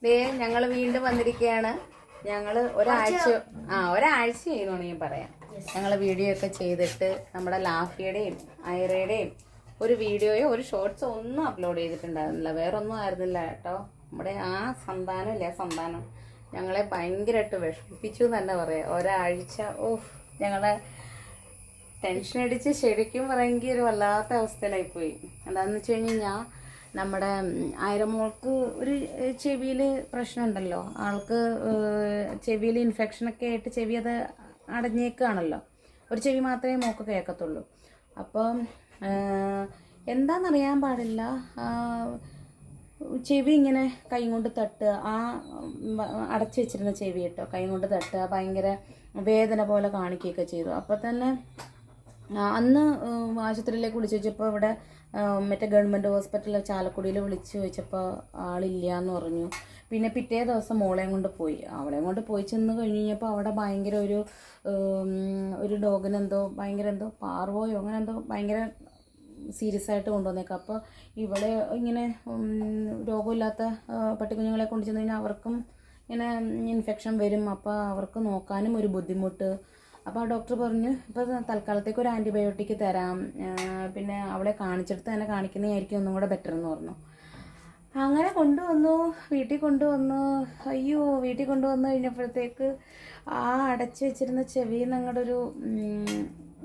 ദേ ഞങ്ങൾ വീണ്ടും വന്നിരിക്കുകയാണ്. ഞങ്ങൾ ഒരാഴ്ച ചെയ്യുന്നോണെങ്കിൽ പറയാം. ഞങ്ങൾ വീഡിയോ ഒക്കെ ചെയ്തിട്ട് നമ്മുടെ ലാഫിയുടെയും ഐറയുടെയും ഒരു വീഡിയോയോ ഒരു ഷോർട്സോ ഒന്നും അപ്ലോഡ് ചെയ്തിട്ടുണ്ടായിരുന്നില്ല. വേറൊന്നും ആയിരുന്നില്ല കേട്ടോ. നമ്മുടെ ആ സന്താനം ഞങ്ങളെ ഭയങ്കരമായിട്ട് വിഷമിപ്പിച്ചു എന്ന് തന്നെ പറയാം. ഒരാഴ്ച ഞങ്ങളെ ടെൻഷൻ അടിച്ച് ശരിക്കും പറയുമെങ്കിൽ ഒരു വല്ലാത്ത അവസ്ഥയിലായിപ്പോയി. എന്താണെന്ന് വെച്ച് കഴിഞ്ഞാൽ നമ്മുടെ ആയിരമോൾക്ക് ഒരു ചെവിയിൽ പ്രശ്നമുണ്ടല്ലോ. ആൾക്ക് ചെവിയിൽ ഇൻഫെക്ഷനൊക്കെ ആയിട്ട് ചെവി അത് അടഞ്ഞേക്കുകയാണല്ലോ. ഒരു ചെവി മാത്രമേ മോൾക്ക് കേൾക്കത്തുള്ളൂ. അപ്പം എന്താണെന്നറിയാൻ പാടില്ല, ചെവി ഇങ്ങനെ കൈ കൊണ്ട് തട്ടുക, ആ അടച്ചു വെച്ചിരുന്ന ചെവി കേട്ടോ, കൈ കൊണ്ട് തട്ടുക, ഭയങ്കര വേദന പോലെ കാണിക്കുകയൊക്കെ ചെയ്തു. അപ്പോൾ തന്നെ അന്ന് ആശുപത്രിയിലേക്ക് വിളിച്ചു ചോദിച്ചപ്പോൾ ഇവിടെ മറ്റേ ഗവൺമെൻറ് ഹോസ്പിറ്റലിൽ ചാലക്കുടിയിൽ വിളിച്ച് ചോദിച്ചപ്പോൾ ആളില്ല എന്ന് പറഞ്ഞു. പിന്നെ പിറ്റേ ദിവസം മോളെയും കൊണ്ട് പോയി. അവളെയും കൊണ്ട് പോയി ചെന്ന് കഴിഞ്ഞപ്പോൾ അവിടെ ഭയങ്കര ഒരു ഡോഗിനെന്തോ എന്തോ പാർവോയോ അങ്ങനെ എന്തോ ഭയങ്കര സീരിയസ് ആയിട്ട് കൊണ്ടുവന്നേക്കാം. അപ്പോൾ ഇവിടെ ഇങ്ങനെ രോഗമില്ലാത്ത പട്ടിക്കുഞ്ഞുങ്ങളെ കൊണ്ടു ചെന്ന് കഴിഞ്ഞാൽ അവർക്കും ഇങ്ങനെ ഇൻഫെക്ഷൻ വരും. അപ്പോൾ അവർക്ക് നോക്കാനും ഒരു ബുദ്ധിമുട്ട്. അപ്പോൾ ആ ഡോക്ടർ പറഞ്ഞു ഇപ്പോൾ തൽക്കാലത്തേക്ക് ഒരു ആൻറ്റിബയോട്ടിക് തരാം, പിന്നെ അവളെ കാണിച്ചെടുത്ത് തന്നെ കാണിക്കുന്നതായിരിക്കും ഒന്നും കൂടെ ബെറ്റർ എന്ന് പറഞ്ഞു. അങ്ങനെ കൊണ്ടുവന്നു, വീട്ടിൽ കൊണ്ടുവന്നു. അയ്യോ, വീട്ടിൽ കൊണ്ടുവന്നു കഴിഞ്ഞപ്പോഴത്തേക്ക് ആ അടച്ചു വെച്ചിരുന്ന ചെവിയിൽ നിന്ന് അങ്ങോട്ട് ഒരു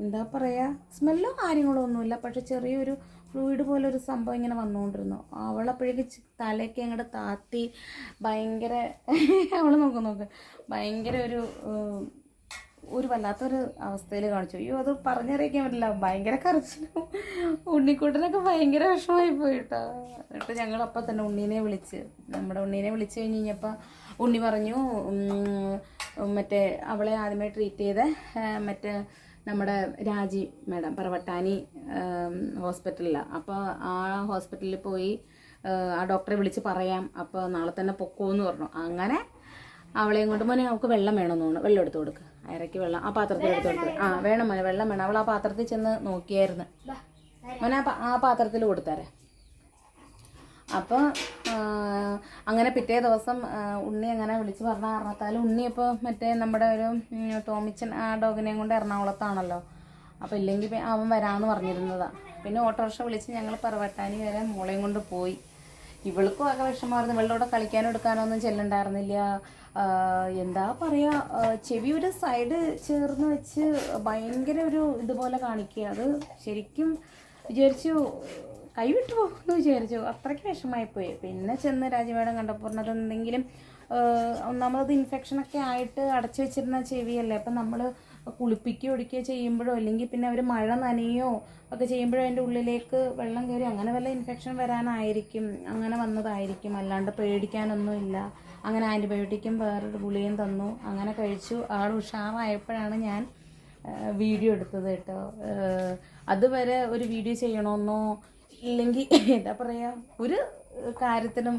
എന്താ പറയുക, സ്മെല്ലോ കാര്യങ്ങളോ ഒന്നുമില്ല, പക്ഷെ ചെറിയൊരു ഫ്ലൂയിഡ് പോലെ ഒരു സംഭവം ഇങ്ങനെ വന്നുകൊണ്ടിരുന്നു. അവളപ്പോഴേക്ക് തലയ്ക്ക് അങ്ങോട്ട് താത്തി ഭയങ്കര അവൾ നോക്ക് ഭയങ്കര ഒരു വല്ലാത്തൊരു അവസ്ഥയിൽ കാണിച്ചു. അയ്യോ, അത് പറഞ്ഞറിയിക്കാൻ പറ്റില്ല. ഭയങ്കര കരച്ചിലും ഉണ്ണിക്കുട്ടനൊക്കെ ഭയങ്കര വിഷമമായി പോയിട്ടോ. എന്നിട്ട് ഞങ്ങൾ അപ്പം തന്നെ നമ്മുടെ ഉണ്ണീനെ വിളിച്ച് കഴിഞ്ഞ് കഴിഞ്ഞപ്പോൾ ഉണ്ണി പറഞ്ഞു മറ്റേ അവളെ ആദ്യമായി ട്രീറ്റ് ചെയ്ത മറ്റേ നമ്മുടെ രാജി മാഡം പറവട്ടാനി ഹോസ്പിറ്റലിലാണ്. അപ്പോൾ ആ ഹോസ്പിറ്റലിൽ പോയി ആ ഡോക്ടറെ വിളിച്ച് പറയാം, അപ്പോൾ നാളെ തന്നെ പൊക്കോന്ന് പറഞ്ഞു. അങ്ങനെ അവളെയും കൊണ്ട് മോനെ അവൾക്ക് വെള്ളം വേണമെന്ന് തോന്നുന്നു, വെള്ളം എടുത്ത് കൊടുക്കുക, അയറയ്ക്ക് വെള്ളം ആ പാത്രത്തിൽ എടുത്ത് കൊടുക്കുക. വേണം മോനെ, വെള്ളം വേണം. അവൾ ആ പാത്രത്തിൽ ചെന്ന് നോക്കിയായിരുന്നു. മോനെ ആ പാത്രത്തിൽ കൊടുത്താരെ. അപ്പോൾ അങ്ങനെ പിറ്റേ ദിവസം ഉണ്ണി അങ്ങനെ വിളിച്ച് പറഞ്ഞ കാരണത്താൽ ഉണ്ണി ഇപ്പോൾ മറ്റേ നമ്മുടെ ഒരു ടോമിച്ചൻ ആ ഡോഗിനെയും കൊണ്ട് എറണാകുളത്താണല്ലോ. അപ്പോൾ ഇല്ലെങ്കിൽ അവൻ വരാമെന്ന് പറഞ്ഞിരുന്നതാണ്. പിന്നെ ഓട്ടോറിക്ഷ വിളിച്ച് ഞങ്ങൾ പറവട്ടാനി വരെ മോളെയും കൊണ്ട് പോയി. ഇവൾക്കും ആകെ വിഷമമായിരുന്നു. ഇവളുടെ കൂടെ കളിക്കാനോ എടുക്കാനോ ഒന്നും ചെല്ലുണ്ടായിരുന്നില്ല. എന്താ പറയുക, ചെവി ഒരു സൈഡ് ചേർന്ന് വെച്ച് ഭയങ്കര ഒരു ഇതുപോലെ കാണിക്കുക. അത് ശരിക്കും വിചാരിച്ചു കൈവിട്ടു പോകുമെന്ന് വിചാരിച്ചു. അത്രയ്ക്ക് വിഷമമായിപ്പോയി. പിന്നെ ചെന്ന് രാജമേടം കണ്ടപ്പോൾ പറഞ്ഞത് എന്തെങ്കിലും ഒന്നാമത് ഇൻഫെക്ഷനൊക്കെ ആയിട്ട് അടച്ചു വെച്ചിരുന്ന ചെവിയല്ലേ. അപ്പം നമ്മൾ കുളിപ്പിക്കുകയോ ഒടിക്കുകയോ ചെയ്യുമ്പോഴോ അല്ലെങ്കിൽ പിന്നെ അവർ മഴ നനയോ ഒക്കെ ചെയ്യുമ്പോഴോ അതിൻ്റെ ഉള്ളിലേക്ക് വെള്ളം കയറി അങ്ങനെ വല്ല ഇൻഫെക്ഷൻ വരാനായിരിക്കും, അങ്ങനെ വന്നതായിരിക്കും. അല്ലാണ്ട് പേടിക്കാനൊന്നുമില്ല. അങ്ങനെ ആൻറ്റിബയോട്ടിക്കും വേറൊരു ഗുളികയും തന്നു. അങ്ങനെ കഴിച്ചു. ആൾ ഉഷാറായപ്പോഴാണ് ഞാൻ വീഡിയോ എടുത്തത് കേട്ടോ. അതുവരെ ഒരു വീഡിയോ ചെയ്യണമെന്നോ ഇല്ലെങ്കിൽ എന്താ പറയുക, ഒരു കാര്യത്തിനും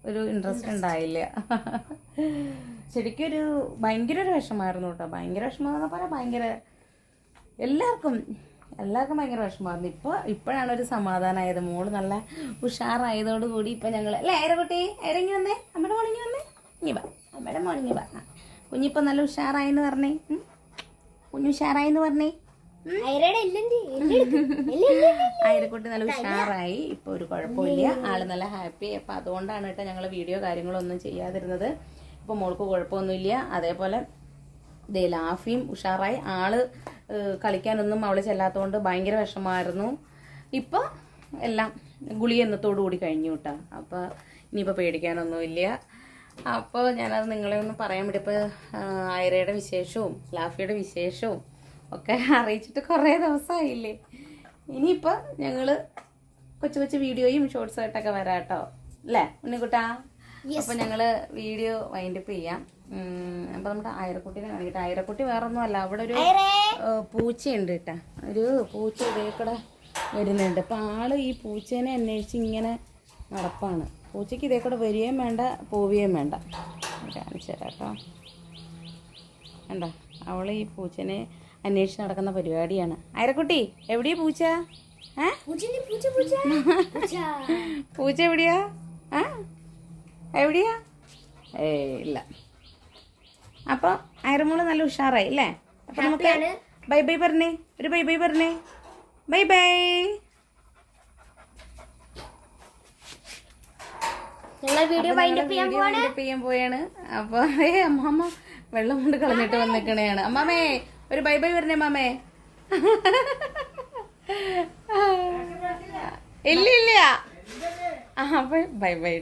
ഒരു ഇൻട്രസ്റ്റ് ഉണ്ടായില്ല. ശരിക്കും ഭയങ്കര ഒരു വിഷമമായിരുന്നു കേട്ടോ. ഭയങ്കര വിഷമമെന്ന് പറഞ്ഞാൽ ഭയങ്കര എല്ലാവർക്കും ഭയങ്കര വിഷമമായിരുന്നു. ഇപ്പോഴാണ് ഒരു സമാധാനമായത്. മോള് നല്ല ഉഷാറായതോടുകൂടി ഇപ്പം ഞങ്ങൾ അല്ലേ ഐരക്കുട്ടി, ഇറങ്ങി വന്നേ, അമ്മയുടെ മോണിങ്ങി വന്നേ, ഇങ്ങി വാ, അമ്മയുടെ മോണിങ്ങി വാ. കുഞ്ഞിപ്പം നല്ല ഉഷാറായെന്ന് പറഞ്ഞേ, കുഞ്ഞു ഉഷാറായെന്ന് പറഞ്ഞേ. ഐരക്കുട്ടി നല്ല ഉഷാറായി, ഇപ്പൊ ഒരു കുഴപ്പമില്ല, ആള് നല്ല ഹാപ്പി. അപ്പൊ അതുകൊണ്ടാണ് കേട്ടോ ഞങ്ങൾ വീഡിയോ കാര്യങ്ങളൊന്നും ചെയ്യാതിരുന്നത്. ഇപ്പൊ മോൾക്ക് കുഴപ്പമൊന്നുമില്ല. അതേപോലെ ലാഫിയും ഉഷാറായി. ആള് കളിക്കാനൊന്നും അവള് ചെല്ലാത്തതുകൊണ്ട് ഭയങ്കര വിഷമമായിരുന്നു. ഇപ്പൊ എല്ലാം ഗുളിക എന്നത്തോടു കൂടി കഴിഞ്ഞു കേട്ടോ. അപ്പൊ ഇനിയിപ്പോൾ പേടിക്കാനൊന്നുമില്ല. അപ്പോൾ ഞാനത് നിങ്ങളെ ഒന്ന് പറയാൻ വേണ്ടി ഇപ്പോൾ ഐറയുടെ വിശേഷവും ലാഫിയുടെ വിശേഷവും ഒക്കെ അറിയിച്ചിട്ട് കുറേ ദിവസമായില്ലേ. ഇനിയിപ്പോൾ ഞങ്ങൾ കൊച്ചു വീഡിയോയും ഷോർട്സ് ആയിട്ടൊക്കെ വരാം കേട്ടോ, അല്ലേ ഉണ്ണിക്കുട്ടാ? അപ്പോൾ ഞങ്ങൾ വീഡിയോ വൈൻഡപ്പ് ചെയ്യാം. അപ്പോൾ നമ്മുടെ ഐറക്കുട്ടീനെ കാണിക്കട്ടെ. ഐറക്കുട്ടി വേറെ ഒന്നും അല്ല, അവിടെ ഒരു പൂച്ചയുണ്ട് കേട്ടോ. ഒരു പൂച്ച ഇതേ കൂടെ വരുന്നുണ്ട്. അപ്പോൾ ആള് ഈ പൂച്ചേനെ അന്വേഷിച്ച് ഇങ്ങനെ നടപ്പാണ്. പൂച്ചയ്ക്ക് ഇതേ കൂടെ വരികയും വേണ്ട പോവുകയും വേണ്ട. കാണിച്ചു തരാം കേട്ടോ. കണ്ടോ, അവൾ ഈ പൂച്ചനെ അന്വേഷിച്ച് നടക്കുന്ന പരിപാടിയാണ്. ഐറക്കുട്ടി എവിടെയാ പൂച്ച? പൂച്ച എവിടെയാ? ആ എവിടെയാ? ഇല്ല. അപ്പോൾ ഐറമോള് നല്ല ഉഷാറായി അല്ലേ? അപ്പം നമുക്ക് ബൈ ബൈ പറഞ്ഞേ, ഒരു ബൈ ബൈ പറഞ്ഞേ. Bye bye. വീഡിയോ ചെയ്യാൻ പോയാണ്. അപ്പൊ അമ്മ വെള്ളം കൊണ്ട് കളഞ്ഞിട്ട് വന്നിക്കണേയാണ്. അമ്മാമേ ഒരു ബൈ ബൈ പറഞ്ഞേ മാമേ. ഇല്ല അപ്പൊ ബൈ ബൈ.